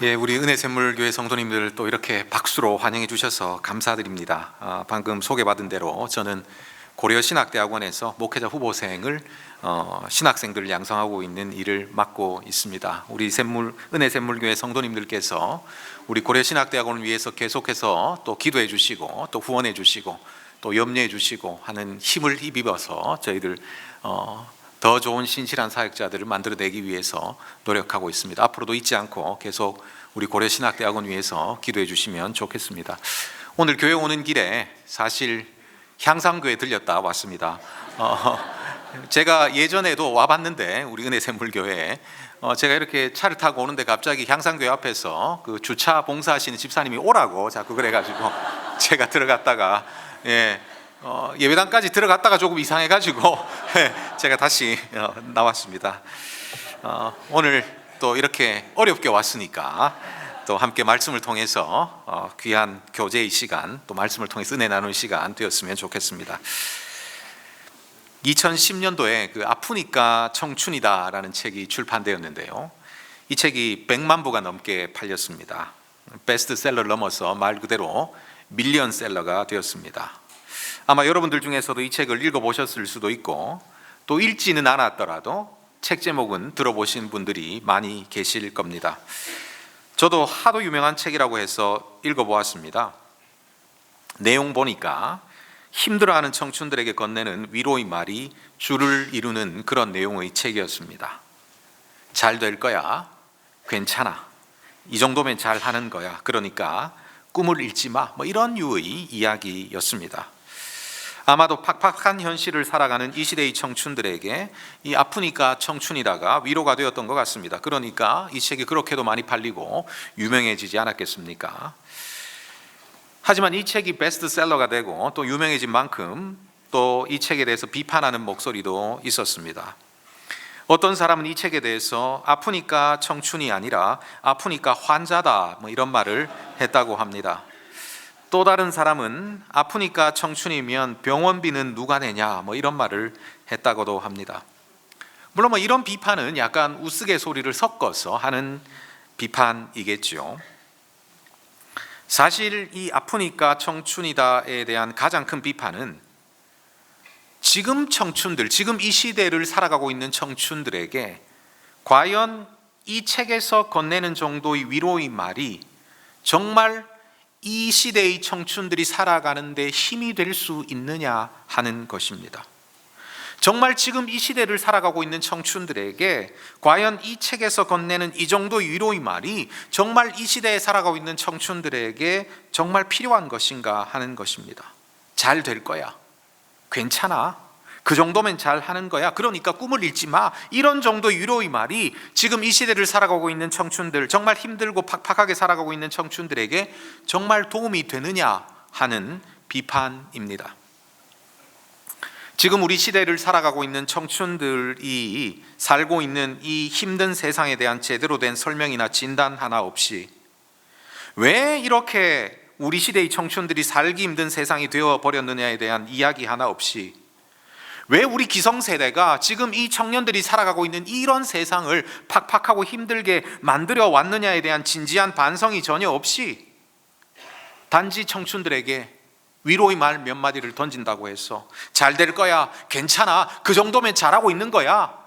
예, 우리 은혜샘물교회 성도님들 또 이렇게 박수로 환영해 주셔서 감사드립니다. 방금 소개받은 대로 저는 고려신학대학원에서 목회자 후보생을 신학생들을 양성하고 있는 일을 맡고 있습니다. 우리 은혜샘물교회 성도님들께서 우리 고려신학대학원을 위해서 계속해서 또 기도해 주시고 또 후원해 주시고 또 염려해 주시고 하는 힘을 힘입어서 저희들 더 좋은 신실한 사역자들을 만들어내기 위해서 노력하고 있습니다. 앞으로도 잊지 않고 계속 우리 고려신학대학원 위해서 기도해 주시면 좋겠습니다. 오늘 교회 오는 길에 사실 향상교회 들렸다 왔습니다. 제가 예전에도 와봤는데 우리 은혜샘물교회에 제가 이렇게 차를 타고 오는데 갑자기 향상교회 앞에서 그 주차 봉사하시는 집사님이 오라고 자꾸 그래가지고 제가 들어갔다가 예배당까지 들어갔다가 조금 이상해가지고 제가 다시 나왔습니다. 오늘 또 이렇게 어렵게 왔으니까 또 함께 말씀을 통해서 귀한 교제의 시간, 또 말씀을 통해서 은혜 나누는 시간 되었으면 좋겠습니다. 2010년도에 그 아프니까 청춘이다라는 책이 출판되었는데요. 이 책이 100만 부가 넘게 팔렸습니다. 베스트셀러를 넘어서 말 그대로 밀리언셀러가 되었습니다. 아마 여러분들 중에서도 이 책을 읽어보셨을 수도 있고 또 읽지는 않았더라도 책 제목은 들어보신 분들이 많이 계실 겁니다. 저도 하도 유명한 책이라고 해서 읽어보았습니다. 내용 보니까 힘들어하는 청춘들에게 건네는 위로의 말이 줄을 이루는 그런 내용의 책이었습니다. 잘 될 거야, 괜찮아, 이 정도면 잘 하는 거야, 그러니까 꿈을 잃지 마, 이런 유의 이야기였습니다. 아마도 팍팍한 현실을 살아가는 이 시대의 청춘들에게 이 아프니까 청춘이다가 위로가 되었던 것 같습니다. 그러니까 이 책이 그렇게도 많이 팔리고 유명해지지 않았겠습니까? 하지만 이 책이 베스트셀러가 되고 또 유명해진 만큼 또 이 책에 대해서 비판하는 목소리도 있었습니다. 어떤 사람은 이 책에 대해서 아프니까 청춘이 아니라 아프니까 환자다 이런 말을 했다고 합니다. 또 다른 사람은 아프니까 청춘이면 병원비는 누가 내냐 이런 말을 했다고도 합니다. 물론 이런 비판은 약간 우스갯소리를 섞어서 하는 비판이겠죠. 사실 이 아프니까 청춘이다에 대한 가장 큰 비판은 지금 청춘들, 지금 이 시대를 살아가고 있는 청춘들에게 과연 이 책에서 건네는 정도의 위로의 말이 정말 이 시대의 청춘들이 살아가는 데 힘이 될 수 있느냐 하는 것입니다. 정말 지금 이 시대를 살아가고 있는 청춘들에게 과연 이 책에서 건네는 이 정도의 위로의 말이 정말 이 시대에 살아가고 있는 청춘들에게 정말 필요한 것인가 하는 것입니다. 잘 될 거야, 괜찮아, 그 정도면 잘 하는 거야, 그러니까 꿈을 잃지 마, 이런 정도의 위로의 말이 지금 이 시대를 살아가고 있는 청춘들, 정말 힘들고 팍팍하게 살아가고 있는 청춘들에게 정말 도움이 되느냐 하는 비판입니다. 지금 우리 시대를 살아가고 있는 청춘들이 살고 있는 이 힘든 세상에 대한 제대로 된 설명이나 진단 하나 없이 왜 이렇게 우리 시대의 청춘들이 살기 힘든 세상이 되어버렸느냐에 대한 이야기 하나 없이 왜 우리 기성세대가 지금 이 청년들이 살아가고 있는 이런 세상을 팍팍하고 힘들게 만들어 왔느냐에 대한 진지한 반성이 전혀 없이 단지 청춘들에게 위로의 말 몇 마디를 던진다고 해서 잘 될 거야, 괜찮아, 그 정도면 잘하고 있는 거야,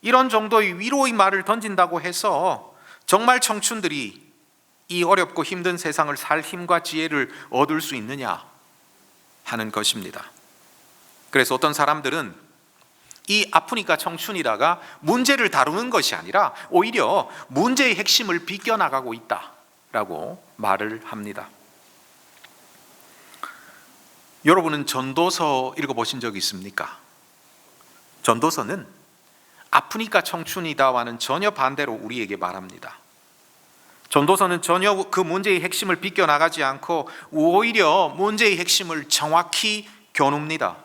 이런 정도의 위로의 말을 던진다고 해서 정말 청춘들이 이 어렵고 힘든 세상을 살 힘과 지혜를 얻을 수 있느냐 하는 것입니다. 그래서 어떤 사람들은 이 아프니까 청춘이다가 문제를 다루는 것이 아니라 오히려 문제의 핵심을 비껴나가고 있다라고 말을 합니다. 여러분은 전도서 읽어보신 적이 있습니까? 전도서는 아프니까 청춘이다와는 전혀 반대로 우리에게 말합니다. 전도서는 전혀 그 문제의 핵심을 비껴나가지 않고 오히려 문제의 핵심을 정확히 겨눕니다.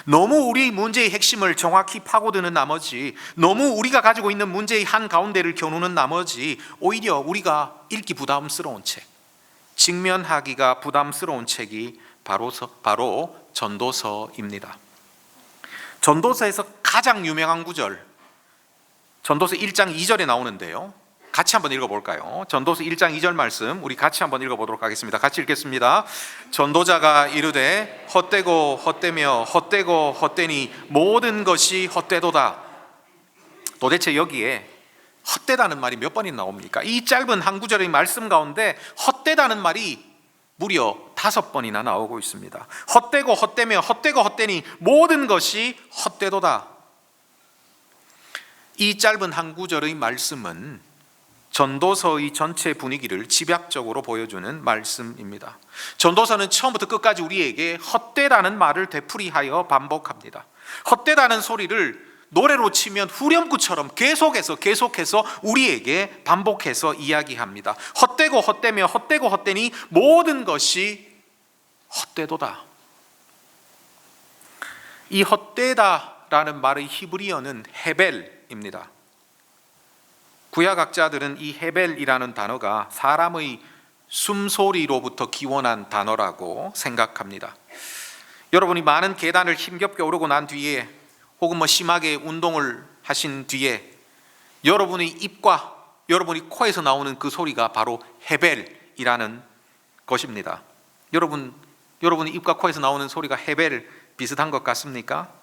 너무 우리 문제의 핵심을 정확히 파고드는 나머지, 너무 우리가 가지고 있는 문제의 한가운데를 겨누는 나머지 오히려 우리가 읽기 부담스러운 책, 직면하기가 부담스러운 책이 바로 전도서입니다. 전도서에서 가장 유명한 구절, 전도서 1장 2절에 나오는데요, 같이 한번 읽어볼까요? 전도서 1장 2절 말씀 우리 같이 한번 읽어보도록 하겠습니다. 같이 읽겠습니다. 전도자가 이르되 헛되고 헛되며 헛되고 헛되니 모든 것이 헛되도다. 도대체 여기에 헛되다는 말이 몇 번이나 나옵니까? 이 짧은 한 구절의 말씀 가운데 헛되다는 말이 무려 5번이나 나오고 있습니다. 헛되고 헛되며 헛되고 헛되니 모든 것이 헛되도다. 이 짧은 한 구절의 말씀은 전도서의 전체 분위기를 집약적으로 보여주는 말씀입니다. 전도서는 처음부터 끝까지 우리에게 헛되다는 말을 되풀이하여 반복합니다. 헛되다는 소리를 노래로 치면 후렴구처럼 계속해서 우리에게 반복해서 이야기합니다. 헛되고 헛되며 헛되고 헛되니 모든 것이 헛되도다. 이 헛되다라는 말의 히브리어는 헤벨입니다. 구약학자들은 이 헤벨이라는 단어가 사람의 숨소리로부터 기원한 단어라고 생각합니다. 여러분이 많은 계단을 힘겹게 오르고 난 뒤에 혹은 심하게 운동을 하신 뒤에 여러분의 입과 여러분이 코에서 나오는 그 소리가 바로 헤벨이라는 것입니다. 여러분의 입과 코에서 나오는 소리가 헤벨 비슷한 것 같습니까?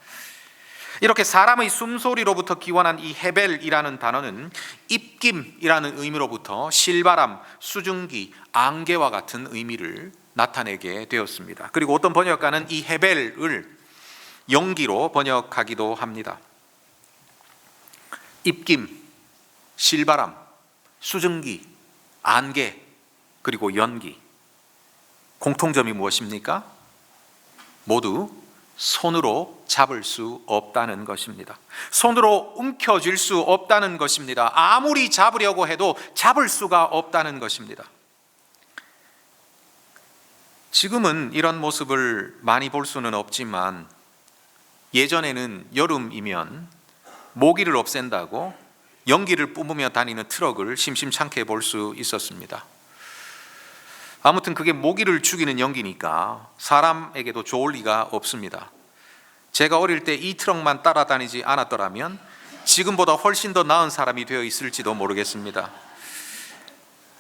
이렇게 사람의 숨소리로부터 기원한 이 헤벨이라는 단어는 입김이라는 의미로부터 실바람, 수증기, 안개와 같은 의미를 나타내게 되었습니다. 그리고 어떤 번역가는 이 헤벨을 연기로 번역하기도 합니다. 입김, 실바람, 수증기, 안개, 그리고 연기. 공통점이 무엇입니까? 모두 손으로 잡을 수 없다는 것입니다. 손으로 움켜쥘 수 없다는 것입니다. 아무리 잡으려고 해도 잡을 수가 없다는 것입니다. 지금은 이런 모습을 많이 볼 수는 없지만 예전에는 여름이면 모기를 없앤다고 연기를 뿜으며 다니는 트럭을 심심찮게 볼 수 있었습니다. 아무튼 그게 모기를 죽이는 연기니까 사람에게도 좋을 리가 없습니다. 제가 어릴 때 이 트럭만 따라다니지 않았더라면 지금보다 훨씬 더 나은 사람이 되어 있을지도 모르겠습니다.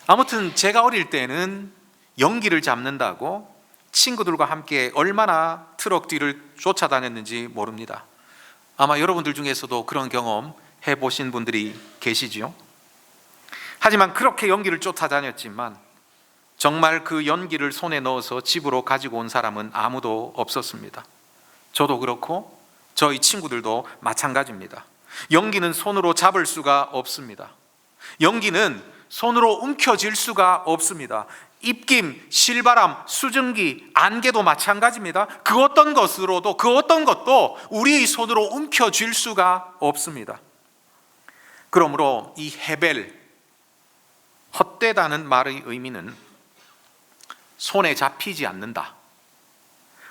아무튼 제가 어릴 때는 연기를 잡는다고 친구들과 함께 얼마나 트럭 뒤를 쫓아다녔는지 모릅니다. 아마 여러분들 중에서도 그런 경험 해보신 분들이 계시죠? 하지만 그렇게 연기를 쫓아다녔지만 정말 그 연기를 손에 넣어서 집으로 가지고 온 사람은 아무도 없었습니다. 저도 그렇고 저희 친구들도 마찬가지입니다. 연기는 손으로 잡을 수가 없습니다. 연기는 손으로 움켜쥘 수가 없습니다. 입김, 실바람, 수증기, 안개도 마찬가지입니다. 그 어떤 것도 우리의 손으로 움켜쥘 수가 없습니다. 그러므로 이 헤벨, 헛되다는 말의 의미는 손에 잡히지 않는다,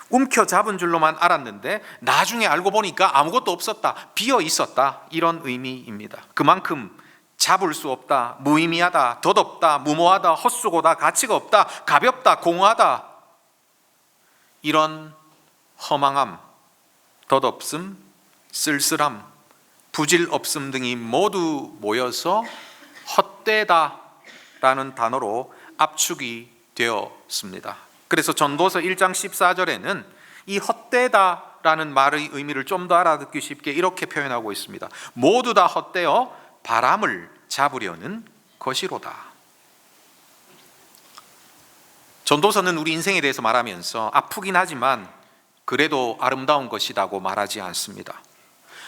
움켜잡은 줄로만 알았는데 나중에 알고 보니까 아무것도 없었다, 비어 있었다, 이런 의미입니다. 그만큼 잡을 수 없다, 무의미하다, 덧없다, 무모하다, 헛수고다, 가치가 없다, 가볍다, 공허하다, 이런 허망함, 덧없음, 쓸쓸함, 부질없음 등이 모두 모여서 헛되다라는 단어로 압축이 되었습니다. 그래서 전도서 1장 14절에는 이 헛되다라는 말의 의미를 좀 더 알아듣기 쉽게 이렇게 표현하고 있습니다. 모두 다 헛되어 바람을 잡으려는 것이로다. 전도서는 우리 인생에 대해서 말하면서 아프긴 하지만 그래도 아름다운 것이라고 말하지 않습니다.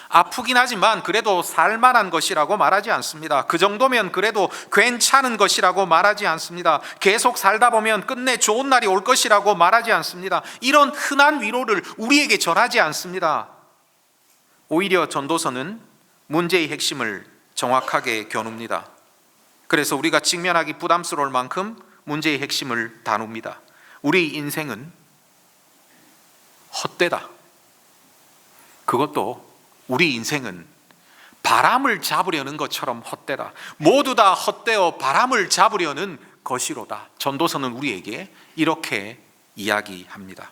아프긴 하지만 그래도 살만한 것이라고 말하지 않습니다. 그 정도면 그래도 괜찮은 것이라고 말하지 않습니다. 계속 살다 보면 끝내 좋은 날이 올 것이라고 말하지 않습니다. 이런 흔한 위로를 우리에게 전하지 않습니다. 오히려 전도서는 문제의 핵심을 정확하게 겨눕니다. 그래서 우리가 직면하기 부담스러울 만큼 문제의 핵심을 다룹니다. 우리 인생은 헛되다. 그것도 우리 인생은 바람을 잡으려는 것처럼 헛되다. 모두 다 헛되어 바람을 잡으려는 것이로다. 전도서는 우리에게 이렇게 이야기합니다.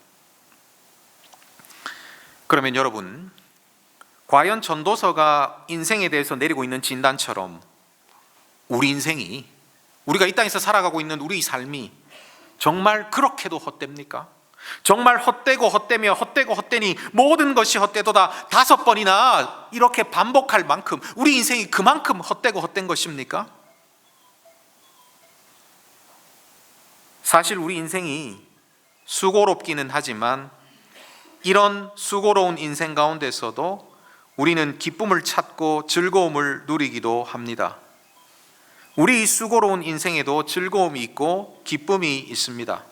그러면 여러분, 과연 전도서가 인생에 대해서 내리고 있는 진단처럼 우리 인생이, 우리가 이 땅에서 살아가고 있는 우리 삶이 정말 그렇게도 헛됩니까? 정말 헛되고 헛되며 헛되고 헛되니 모든 것이 헛되도다 5번이나 이렇게 반복할 만큼 우리 인생이 그만큼 헛되고 헛된 것입니까? 사실 우리 인생이 수고롭기는 하지만 이런 수고로운 인생 가운데서도 우리는 기쁨을 찾고 즐거움을 누리기도 합니다. 우리 수고로운 인생에도 즐거움이 있고 기쁨이 있습니다.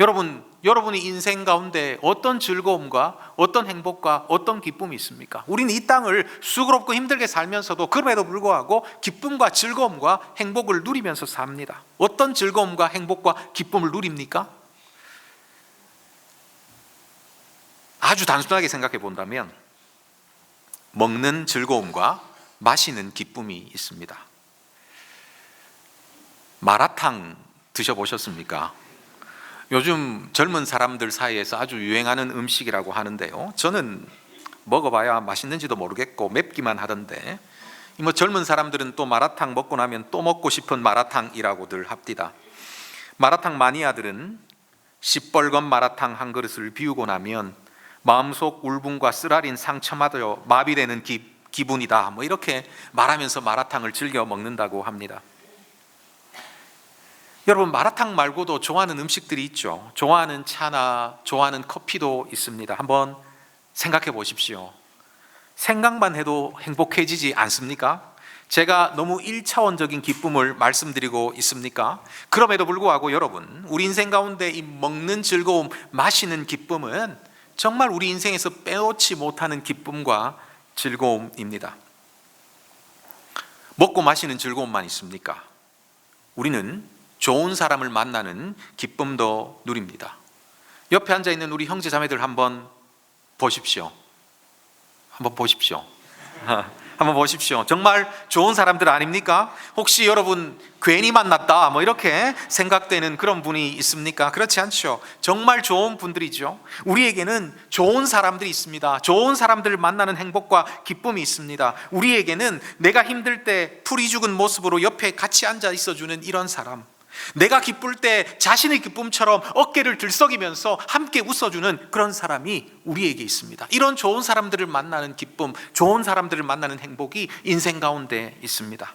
여러분이 인생 가운데 어떤 즐거움과 어떤 행복과 어떤 기쁨이 있습니까? 우리는 이 땅을 수고롭고 힘들게 살면서도 그럼에도 불구하고 기쁨과 즐거움과 행복을 누리면서 삽니다. 어떤 즐거움과 행복과 기쁨을 누립니까? 아주 단순하게 생각해 본다면 먹는 즐거움과 마시는 기쁨이 있습니다. 마라탕 드셔보셨습니까? 요즘 젊은 사람들 사이에서 아주 유행하는 음식이라고 하는데요, 저는 먹어봐야 맛있는지도 모르겠고 맵기만 하던데, 젊은 사람들은 또 마라탕 먹고 나면 또 먹고 싶은 마라탕이라고들 합디다. 마라탕 마니아들은 시뻘건 마라탕 한 그릇을 비우고 나면 마음속 울분과 쓰라린 상처마저 마비되는 기분이다, 이렇게 말하면서 마라탕을 즐겨 먹는다고 합니다. 여러분, 마라탕 말고도 좋아하는 음식들이 있죠. 좋아하는 차나 좋아하는 커피도 있습니다. 한번 생각해 보십시오. 생각만 해도 행복해지지 않습니까? 제가 너무 1차원적인 기쁨을 말씀드리고 있습니까? 그럼에도 불구하고 여러분, 우리 인생 가운데 이 먹는 즐거움, 마시는 기쁨은 정말 우리 인생에서 빼놓지 못하는 기쁨과 즐거움입니다. 먹고 마시는 즐거움만 있습니까? 우리는 좋은 사람을 만나는 기쁨도 누립니다. 옆에 앉아있는 우리 형제 자매들 한번 보십시오. 한번 보십시오. 정말 좋은 사람들 아닙니까? 혹시 여러분 괜히 만났다 이렇게 생각되는 그런 분이 있습니까? 그렇지 않죠. 정말 좋은 분들이죠. 우리에게는 좋은 사람들이 있습니다. 좋은 사람들을 만나는 행복과 기쁨이 있습니다. 우리에게는 내가 힘들 때 풀이 죽은 모습으로 옆에 같이 앉아 있어주는 이런 사람, 내가 기쁠 때 자신의 기쁨처럼 어깨를 들썩이면서 함께 웃어주는 그런 사람이 우리에게 있습니다. 이런 좋은 사람들을 만나는 기쁨, 좋은 사람들을 만나는 행복이 인생 가운데 있습니다.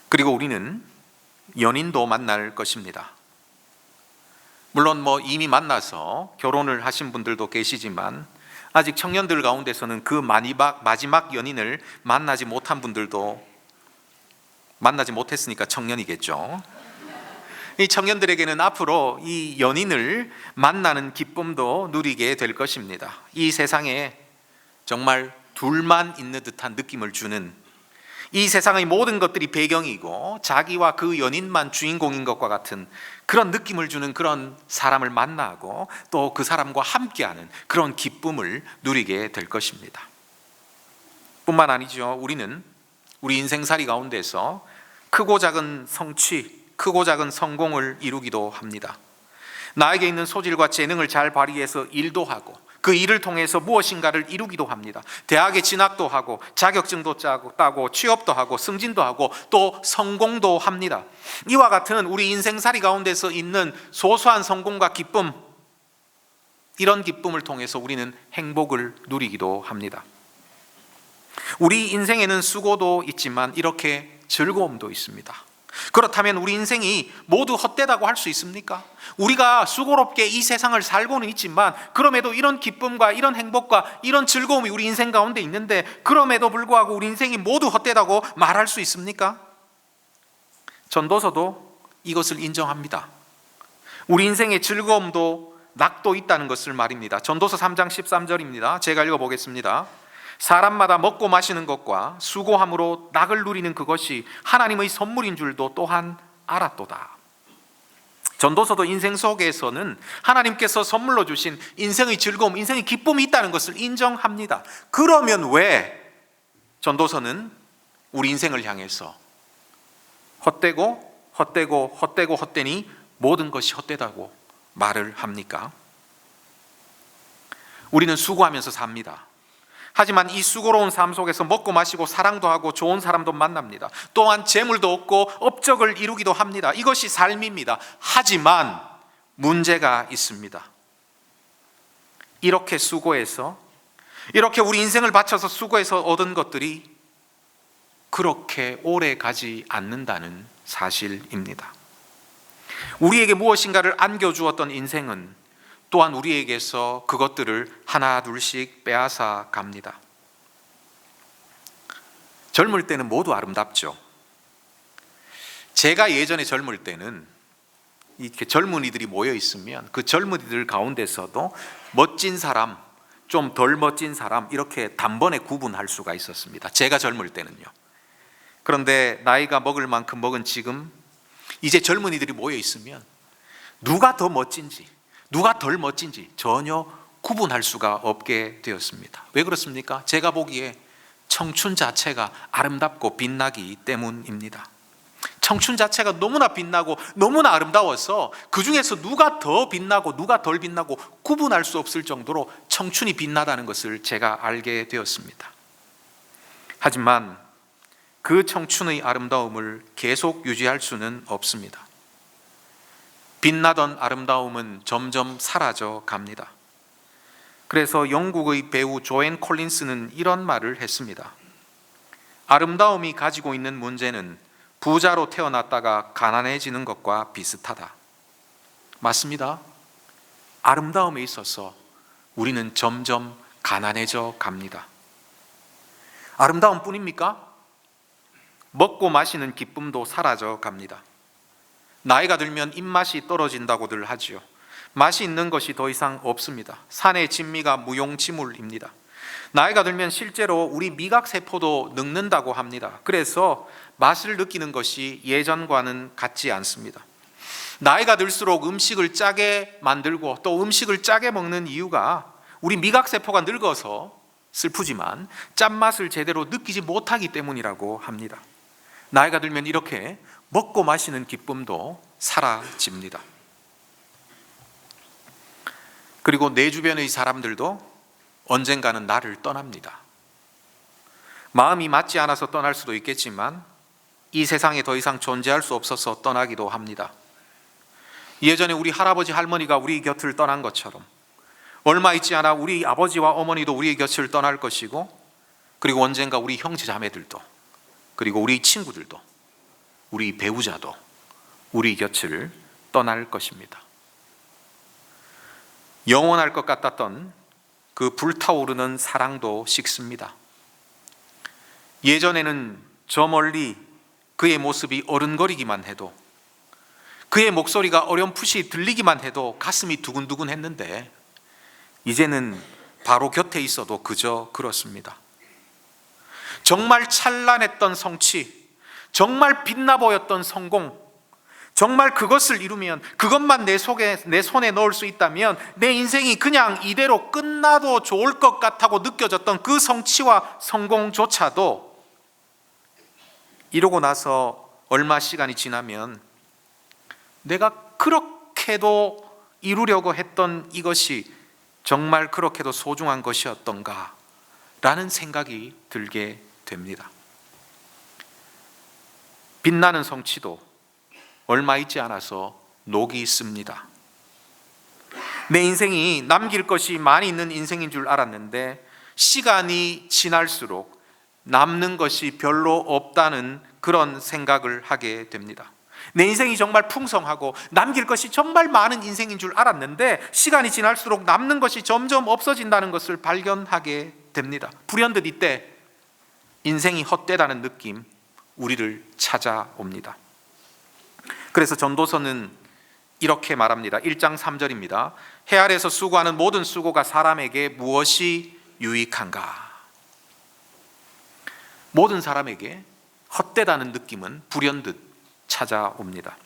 그리고 우리는 연인도 만날 것입니다. 물론 이미 만나서 결혼을 하신 분들도 계시지만 아직 청년들 가운데서는 그 마지막 연인을 만나지 못한 분들도, 만나지 못했으니까 청년이겠죠. 이 청년들에게는 앞으로 이 연인을 만나는 기쁨도 누리게 될 것입니다. 이 세상에 정말 둘만 있는 듯한 느낌을 주는, 이 세상의 모든 것들이 배경이고 자기와 그 연인만 주인공인 것과 같은 그런 느낌을 주는 그런 사람을 만나고 또 그 사람과 함께하는 그런 기쁨을 누리게 될 것입니다. 뿐만 아니죠. 우리는 우리 인생살이 가운데서 크고 작은 성취, 크고 작은 성공을 이루기도 합니다. 나에게 있는 소질과 재능을 잘 발휘해서 일도 하고 그 일을 통해서 무엇인가를 이루기도 합니다. 대학에 진학도 하고 자격증도 따고 취업도 하고 승진도 하고 또 성공도 합니다. 이와 같은 우리 인생살이 가운데서 있는 소소한 성공과 기쁨, 이런 기쁨을 통해서 우리는 행복을 누리기도 합니다. 우리 인생에는 수고도 있지만 이렇게 즐거움도 있습니다. 그렇다면 우리 인생이 모두 헛되다고 할 수 있습니까? 우리가 수고롭게 이 세상을 살고는 있지만 그럼에도 이런 기쁨과 이런 행복과 이런 즐거움이 우리 인생 가운데 있는데 그럼에도 불구하고 우리 인생이 모두 헛되다고 말할 수 있습니까? 전도서도 이것을 인정합니다. 우리 인생의 즐거움도 낙도 있다는 것을 말입니다. 전도서 3장 13절입니다. 제가 읽어보겠습니다. 사람마다 먹고 마시는 것과 수고함으로 낙을 누리는 그것이 하나님의 선물인 줄도 또한 알았도다. 전도서도 인생 속에서는 하나님께서 선물로 주신 인생의 즐거움, 인생의 기쁨이 있다는 것을 인정합니다. 그러면 왜 전도서는 우리 인생을 향해서 헛되니 모든 것이 헛되다고 말을 합니까? 우리는 수고하면서 삽니다. 하지만 이 수고로운 삶 속에서 먹고 마시고 사랑도 하고 좋은 사람도 만납니다. 또한 재물도 얻고 업적을 이루기도 합니다. 이것이 삶입니다. 하지만 문제가 있습니다. 이렇게 수고해서, 이렇게 우리 인생을 바쳐서 수고해서 얻은 것들이 그렇게 오래 가지 않는다는 사실입니다. 우리에게 무엇인가를 안겨주었던 인생은 또한 우리에게서 그것들을 하나 둘씩 빼앗아 갑니다. 젊을 때는 모두 아름답죠. 제가 예전에 젊을 때는 이렇게 젊은이들이 모여 있으면 그 젊은이들 가운데서도 멋진 사람, 좀 덜 멋진 사람, 이렇게 단번에 구분할 수가 있었습니다. 제가 젊을 때는요. 그런데 나이가 먹을 만큼 먹은 지금, 이제 젊은이들이 모여 있으면 누가 더 멋진지, 누가 덜 멋진지 전혀 구분할 수가 없게 되었습니다. 왜 그렇습니까? 제가 보기에 청춘 자체가 아름답고 빛나기 때문입니다. 청춘 자체가 너무나 빛나고 너무나 아름다워서 그 중에서 누가 더 빛나고 누가 덜 빛나고 구분할 수 없을 정도로 청춘이 빛나다는 것을 제가 알게 되었습니다. 하지만 그 청춘의 아름다움을 계속 유지할 수는 없습니다. 빛나던 아름다움은 점점 사라져 갑니다. 그래서 영국의 배우 조앤 콜린스는 이런 말을 했습니다. 아름다움이 가지고 있는 문제는 부자로 태어났다가 가난해지는 것과 비슷하다. 맞습니다. 아름다움에 있어서 우리는 점점 가난해져 갑니다. 아름다움뿐입니까? 먹고 마시는 기쁨도 사라져 갑니다. 나이가 들면 입맛이 떨어진다고들 하지요. 맛이 있는 것이 더 이상 없습니다. 산의 진미가 무용지물입니다. 나이가 들면 실제로 우리 미각세포도 늙는다고 합니다. 그래서 맛을 느끼는 것이 예전과는 같지 않습니다. 나이가 들수록 음식을 짜게 만들고 또 음식을 짜게 먹는 이유가 우리 미각세포가 늙어서 슬프지만 짠맛을 제대로 느끼지 못하기 때문이라고 합니다. 나이가 들면 이렇게 먹고 마시는 기쁨도 사라집니다. 그리고 내 주변의 사람들도 언젠가는 나를 떠납니다. 마음이 맞지 않아서 떠날 수도 있겠지만 이 세상에 더 이상 존재할 수 없어서 떠나기도 합니다. 예전에 우리 할아버지 할머니가 우리 곁을 떠난 것처럼 얼마 있지 않아 우리 아버지와 어머니도 우리 곁을 떠날 것이고, 그리고 언젠가 우리 형제 자매들도, 그리고 우리 친구들도, 우리 배우자도 우리 곁을 떠날 것입니다. 영원할 것 같았던 그 불타오르는 사랑도 식습니다. 예전에는 저 멀리 그의 모습이 어른거리기만 해도, 그의 목소리가 어렴풋이 들리기만 해도 가슴이 두근두근 했는데 이제는 바로 곁에 있어도 그저 그렇습니다. 정말 찬란했던 성취, 정말 빛나 보였던 성공, 정말 그것을 이루면, 그것만 내 손에 넣을 수 있다면 내 인생이 그냥 이대로 끝나도 좋을 것 같다고 느껴졌던 그 성취와 성공조차도 이러고 나서 얼마 시간이 지나면 내가 그렇게도 이루려고 했던 이것이 정말 그렇게도 소중한 것이었던가 라는 생각이 들게 됩니다. 빛나는 성취도 얼마 있지 않아서 녹이 씁니다. 내 인생이 남길 것이 많이 있는 인생인 줄 알았는데 시간이 지날수록 남는 것이 별로 없다는 그런 생각을 하게 됩니다. 내 인생이 정말 풍성하고 남길 것이 정말 많은 인생인 줄 알았는데 시간이 지날수록 남는 것이 점점 없어진다는 것을 발견하게 됩니다. 불현듯 이때 인생이 헛되다는 느낌, 우리를 찾아옵니다. 그래서 전도서는 이렇게 말합니다. 1장 3절입니다. 해 아래에서 수고하는 모든 수고가 사람에게 무엇이 유익한가? 모든 사람에게 헛되다는 느낌은 불현듯 찾아옵니다.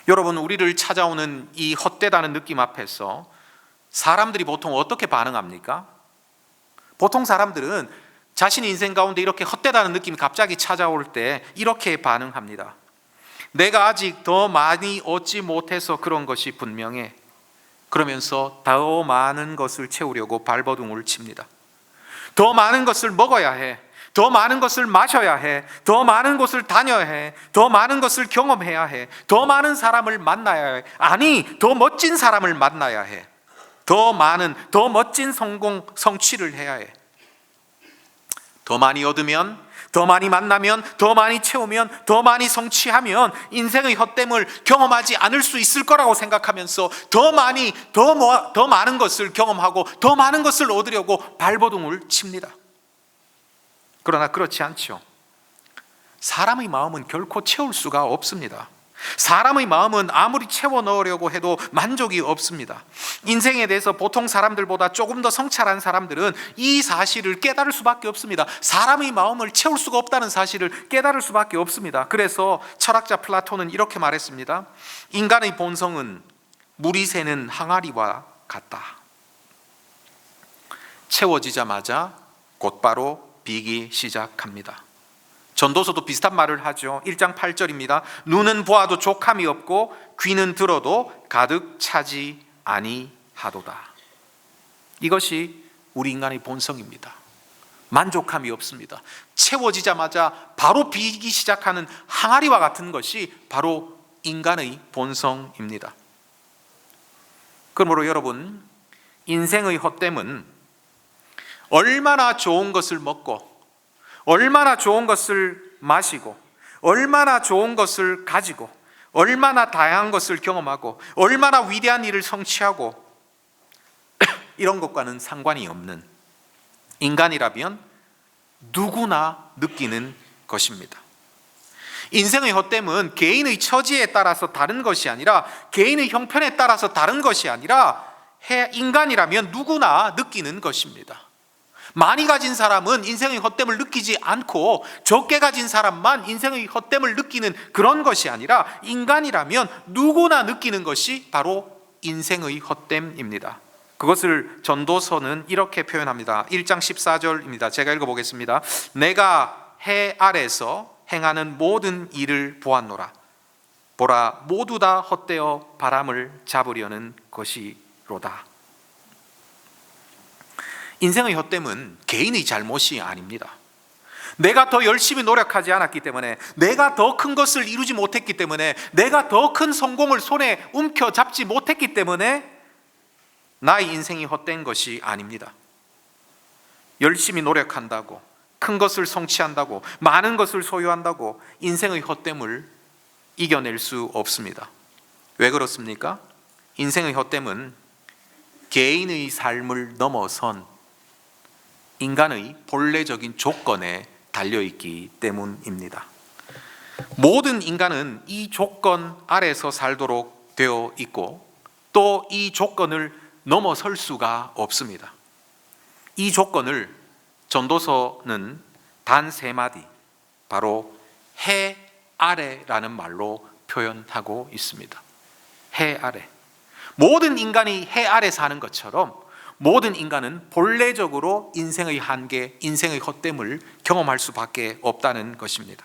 여러분, 우리를 찾아오는 이 헛되다는 느낌 앞에서 사람들이 보통 어떻게 반응합니까? 보통 사람들은 자신의 인생 가운데 이렇게 헛되다는 느낌이 갑자기 찾아올 때 이렇게 반응합니다. 내가 아직 더 많이 얻지 못해서 그런 것이 분명해. 그러면서 더 많은 것을 채우려고 발버둥을 칩니다. 더 많은 것을 먹어야 해. 더 많은 것을 마셔야 해. 더 많은 곳을 다녀야 해. 더 많은 것을 경험해야 해. 더 많은 사람을 만나야 해. 아니, 더 멋진 사람을 만나야 해. 더 많은, 더 멋진 성취를 해야 해. 더 많이 얻으면, 더 많이 만나면, 더 많이 채우면, 더 많이 성취하면 인생의 헛됨을 경험하지 않을 수 있을 거라고 생각하면서 더 많은 것을 경험하고 더 많은 것을 얻으려고 발버둥을 칩니다. 그러나 그렇지 않죠. 사람의 마음은 결코 채울 수가 없습니다. 사람의 마음은 아무리 채워 넣으려고 해도 만족이 없습니다. 인생에 대해서 보통 사람들보다 조금 더 성찰한 사람들은 이 사실을 깨달을 수밖에 없습니다. 사람의 마음을 채울 수가 없다는 사실을 깨달을 수밖에 없습니다. 그래서 철학자 플라톤은 이렇게 말했습니다. 인간의 본성은 물이 새는 항아리와 같다. 채워지자마자 곧바로 비기 시작합니다. 전도서도 비슷한 말을 하죠. 1장 8절입니다. 눈은 보아도 족함이 없고 귀는 들어도 가득 차지 아니하도다. 이것이 우리 인간의 본성입니다. 만족함이 없습니다. 채워지자마자 바로 비기 시작하는 항아리와 같은 것이 바로 인간의 본성입니다. 그러므로 여러분, 인생의 헛됨은 얼마나 좋은 것을 먹고 얼마나 좋은 것을 마시고 얼마나 좋은 것을 가지고 얼마나 다양한 것을 경험하고 얼마나 위대한 일을 성취하고 이런 것과는 상관이 없는, 인간이라면 누구나 느끼는 것입니다. 인생의 헛됨은 개인의 처지에 따라서 다른 것이 아니라, 개인의 형편에 따라서 다른 것이 아니라 인간이라면 누구나 느끼는 것입니다. 많이 가진 사람은 인생의 헛됨을 느끼지 않고 적게 가진 사람만 인생의 헛됨을 느끼는 그런 것이 아니라, 인간이라면 누구나 느끼는 것이 바로 인생의 헛됨입니다. 그것을 전도서는 이렇게 표현합니다. 1장 14절입니다. 제가 읽어보겠습니다. 내가 해 아래서 행하는 모든 일을 보았노라. 보라, 모두 다 헛되어 바람을 잡으려는 것이로다. 인생의 헛됨은 개인의 잘못이 아닙니다. 내가 더 열심히 노력하지 않았기 때문에, 내가 더 큰 것을 이루지 못했기 때문에, 내가 더 큰 성공을 손에 움켜잡지 못했기 때문에 나의 인생이 헛된 것이 아닙니다. 열심히 노력한다고, 큰 것을 성취한다고, 많은 것을 소유한다고 인생의 헛됨을 이겨낼 수 없습니다. 왜 그렇습니까? 인생의 헛됨은 개인의 삶을 넘어선 인간의 본래적인 조건에 달려있기 때문입니다. 모든 인간은 이 조건 아래서 살도록 되어 있고 또 이 조건을 넘어설 수가 없습니다. 이 조건을 전도서는 단 3마디, 바로 해 아래라는 말로 표현하고 있습니다. 해 아래. 모든 인간이 해 아래 사는 것처럼 모든 인간은 본래적으로 인생의 한계, 인생의 헛됨을 경험할 수밖에 없다는 것입니다.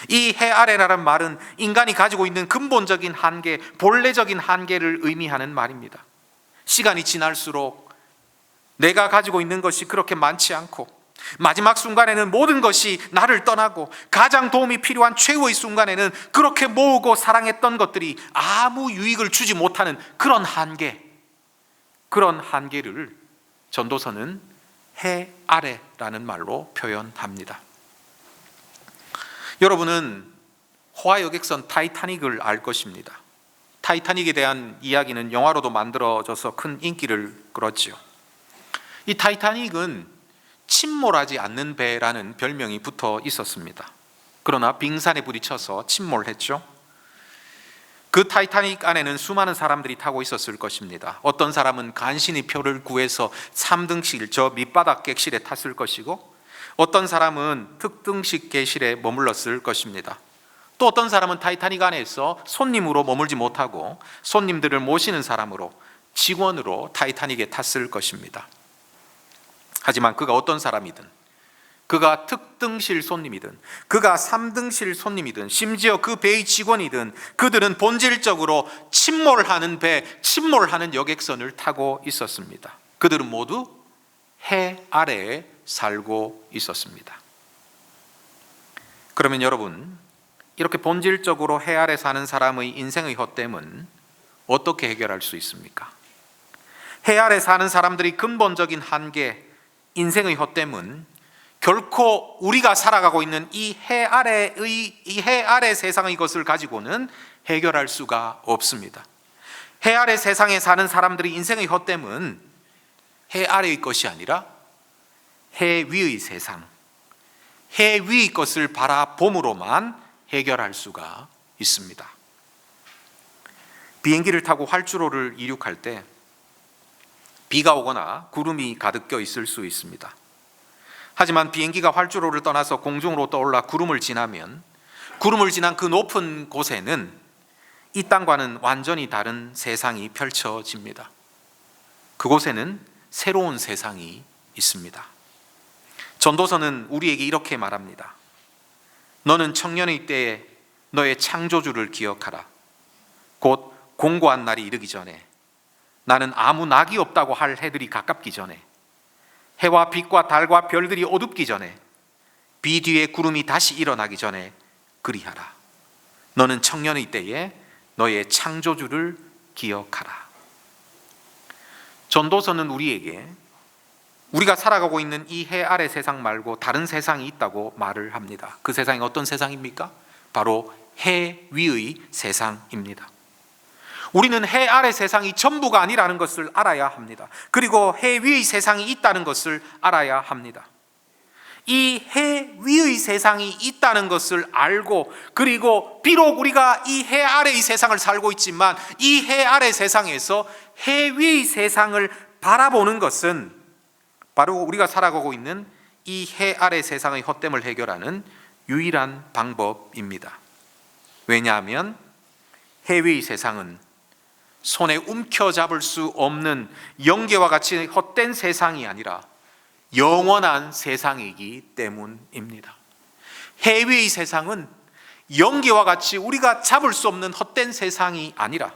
이 해 아래라는 말은 인간이 가지고 있는 근본적인 한계, 본래적인 한계를 의미하는 말입니다. 시간이 지날수록 내가 가지고 있는 것이 그렇게 많지 않고 마지막 순간에는 모든 것이 나를 떠나고 가장 도움이 필요한 최후의 순간에는 그렇게 모으고 사랑했던 것들이 아무 유익을 주지 못하는 그런 한계, 그런 한계를 전도서는 해 아래라는 말로 표현합니다. 여러분은 호화 여객선 타이타닉을 알 것입니다. 타이타닉에 대한 이야기는 영화로도 만들어져서 큰 인기를 끌었지요. 이 타이타닉은 침몰하지 않는 배라는 별명이 붙어 있었습니다. 그러나 빙산에 부딪혀서 침몰했죠. 그 타이타닉 안에는 수많은 사람들이 타고 있었을 것입니다. 어떤 사람은 간신히 표를 구해서 3등실, 저 밑바닥 객실에 탔을 것이고, 어떤 사람은 특등식 객실에 머물렀을 것입니다. 또 어떤 사람은 타이타닉 안에서 손님으로 머물지 못하고 손님들을 모시는 사람으로, 직원으로 타이타닉에 탔을 것입니다. 하지만 그가 어떤 사람이든, 그가 특등실 손님이든 그가 3등실 손님이든 심지어 그 배의 직원이든 그들은 본질적으로 침몰하는 배, 침몰하는 여객선을 타고 있었습니다. 그들은 모두 해 아래에 살고 있었습니다. 그러면 여러분, 이렇게 본질적으로 해 아래 사는 사람의 인생의 헛됨은 어떻게 해결할 수 있습니까? 해 아래 사는 사람들이 근본적인 한계, 인생의 헛됨은 결코 우리가 살아가고 있는 이 해 아래 세상의 것을 가지고는 해결할 수가 없습니다. 해 아래 세상에 사는 사람들의 인생의 헛됨은 해 아래의 것이 아니라 해 위의 세상, 해 위의 것을 바라봄으로만 해결할 수가 있습니다. 비행기를 타고 활주로를 이륙할 때 비가 오거나 구름이 가득 껴 있을 수 있습니다. 하지만 비행기가 활주로를 떠나서 공중으로 떠올라 구름을 지나면 구름을 지난 그 높은 곳에는 이 땅과는 완전히 다른 세상이 펼쳐집니다. 그곳에는 새로운 세상이 있습니다. 전도서는 우리에게 이렇게 말합니다. 너는 청년의 때에 너의 창조주를 기억하라. 곧 공고한 날이 이르기 전에, 나는 아무 낙이 없다고 할 해들이 가깝기 전에, 해와 빛과 달과 별들이 어둡기 전에, 비 뒤에 구름이 다시 일어나기 전에 그리하라. 너는 청년의 때에 너의 창조주를 기억하라. 전도서는 우리에게 우리가 살아가고 있는 이 해 아래 세상 말고 다른 세상이 있다고 말을 합니다. 그 세상이 어떤 세상입니까? 바로 해 위의 세상입니다. 우리는 해 아래 세상이 전부가 아니라는 것을 알아야 합니다. 그리고 해 위의 세상이 있다는 것을 알아야 합니다. 이 해 위의 세상이 있다는 것을 알고, 그리고 비록 우리가 이 해 아래의 세상을 살고 있지만 이 해 아래 세상에서 해 위의 세상을 바라보는 것은 바로 우리가 살아가고 있는 이 해 아래 세상의 헛됨을 해결하는 유일한 방법입니다. 왜냐하면 해 위의 세상은 손에 움켜잡을 수 없는 영계와 같이 헛된 세상이 아니라 영원한 세상이기 때문입니다. 해 위의 세상은 영계와 같이 우리가 잡을 수 없는 헛된 세상이 아니라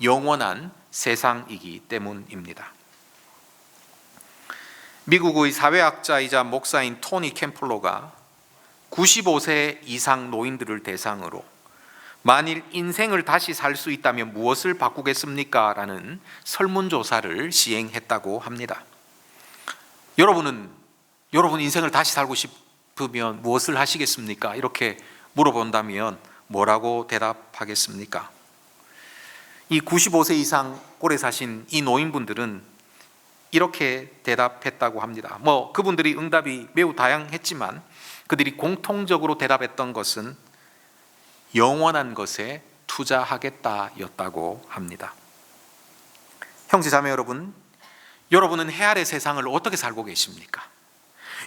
영원한 세상이기 때문입니다. 미국의 사회학자이자 목사인 토니 캠플러가 95세 이상 노인들을 대상으로 만일 인생을 다시 살 수 있다면 무엇을 바꾸겠습니까? 라는 설문조사를 시행했다고 합니다. 여러분 인생을 다시 살고 싶으면 무엇을 하시겠습니까? 이렇게 물어본다면 뭐라고 대답하겠습니까? 이 95세 이상 오래 사신 이 노인분들은 이렇게 대답했다고 합니다. 그분들이 응답이 매우 다양했지만 그들이 공통적으로 대답했던 것은 영원한 것에 투자하겠다였다고 합니다. 형제자매 여러분, 여러분은 해 아래 세상을 어떻게 살고 계십니까?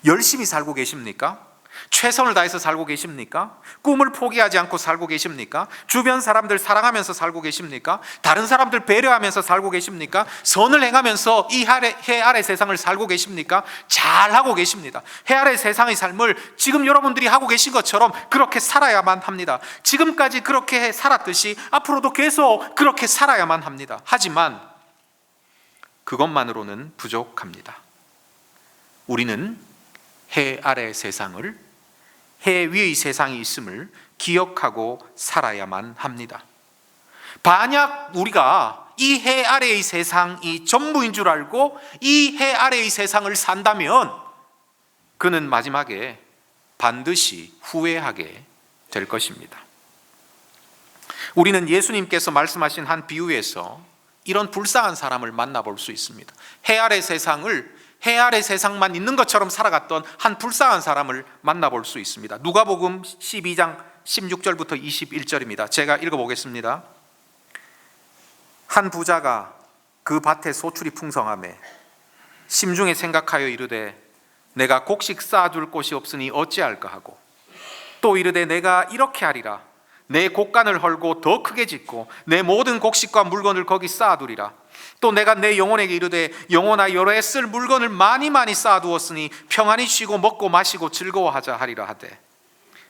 열심히 살고 계십니까? 최선을 다해서 살고 계십니까? 꿈을 포기하지 않고 살고 계십니까? 주변 사람들 사랑하면서 살고 계십니까? 다른 사람들 배려하면서 살고 계십니까? 선을 행하면서 이 해 아래 세상을 살고 계십니까? 잘하고 계십니다. 해 아래 세상의 삶을 지금 여러분들이 하고 계신 것처럼 그렇게 살아야만 합니다. 지금까지 그렇게 살았듯이 앞으로도 계속 그렇게 살아야만 합니다. 하지만 그것만으로는 부족합니다. 우리는 해 아래 세상을 해 위의 세상이 있음을 기억하고 살아야만 합니다. 만약 우리가 이 해 아래의 세상이 전부인 줄 알고 이 해 아래의 세상을 산다면 그는 마지막에 반드시 후회하게 될 것입니다. 우리는 예수님께서 말씀하신 한 비유에서 이런 불쌍한 사람을 만나볼 수 있습니다. 해 아래 세상만 있는 것처럼 살아갔던 한 불쌍한 사람을 만나볼 수 있습니다. 누가복음 12장 16절부터 21절입니다. 제가 읽어보겠습니다. 한 부자가 그 밭에 소출이 풍성하매 심중에 생각하여 이르되 내가 곡식 쌓아둘 곳이 없으니 어찌할까 하고 또 이르되 내가 이렇게 하리라 내 곡간을 헐고 더 크게 짓고 내 모든 곡식과 물건을 거기 쌓아두리라. 또 내가 내 영혼에게 이르되 영혼아 여러 해 쓸 물건을 많이 쌓아두었으니 평안히 쉬고 먹고 마시고 즐거워하자 하리라 하되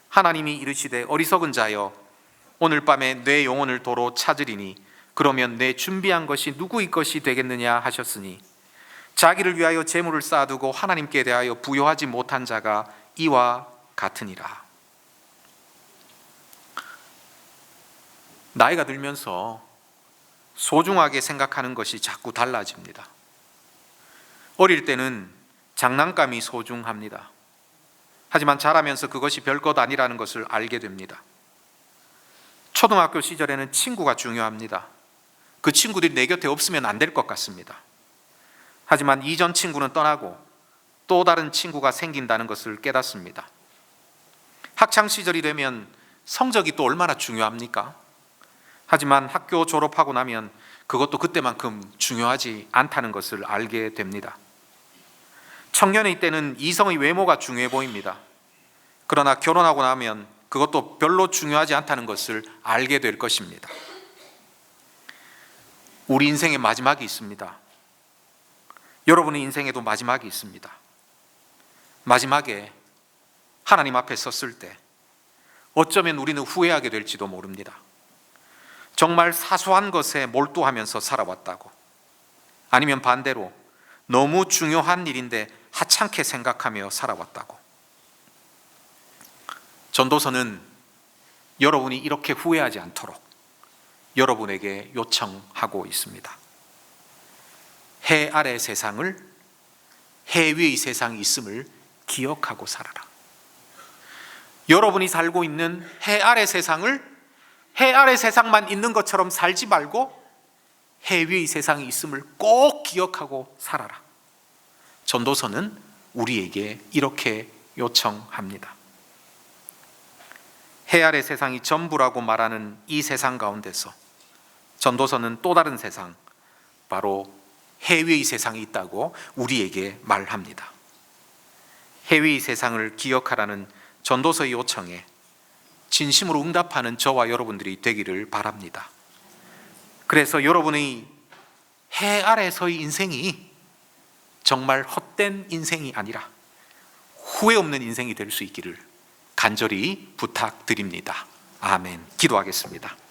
하나님이 이르시되 어리석은 자여 오늘 밤에 내 영혼을 도로 찾으리니 그러면 내 준비한 것이 누구의 것이 되겠느냐 하셨으니 자기를 위하여 재물을 쌓아두고 하나님께 대하여 부여하지 못한 자가 이와 같으니라. 나이가 들면서 소중하게 생각하는 것이 자꾸 달라집니다. 어릴 때는 장난감이 소중합니다. 하지만 자라면서 그것이 별것 아니라는 것을 알게 됩니다. 초등학교 시절에는 친구가 중요합니다. 그 친구들이 내 곁에 없으면 안 될 것 같습니다. 하지만 이전 친구는 떠나고 또 다른 친구가 생긴다는 것을 깨닫습니다. 학창 시절이 되면 성적이 또 얼마나 중요합니까? 하지만 학교 졸업하고 나면 그것도 그때만큼 중요하지 않다는 것을 알게 됩니다. 청년의 때는 이성의 외모가 중요해 보입니다. 그러나 결혼하고 나면 그것도 별로 중요하지 않다는 것을 알게 될 것입니다. 우리 인생의 마지막이 있습니다. 여러분의 인생에도 마지막이 있습니다. 마지막에 하나님 앞에 섰을 때 어쩌면 우리는 후회하게 될지도 모릅니다. 정말 사소한 것에 몰두하면서 살아왔다고, 아니면 반대로 너무 중요한 일인데 하찮게 생각하며 살아왔다고. 전도서는 여러분이 이렇게 후회하지 않도록 여러분에게 요청하고 있습니다. 해 아래 세상을 해 위의 세상이 있음을 기억하고 살아라. 여러분이 살고 있는 해 아래 세상을 해 아래 세상만 있는 것처럼 살지 말고 해 위의 세상이 있음을 꼭 기억하고 살아라. 전도서는 우리에게 이렇게 요청합니다. 해 아래 세상이 전부라고 말하는 이 세상 가운데서 전도서는 또 다른 세상, 바로 해 위의 세상이 있다고 우리에게 말합니다. 해 위의 세상을 기억하라는 전도서의 요청에 진심으로 응답하는 저와 여러분들이 되기를 바랍니다. 그래서 여러분의 해 아래서의 인생이 정말 헛된 인생이 아니라 후회 없는 인생이 될 수 있기를 간절히 부탁드립니다. 아멘. 기도하겠습니다.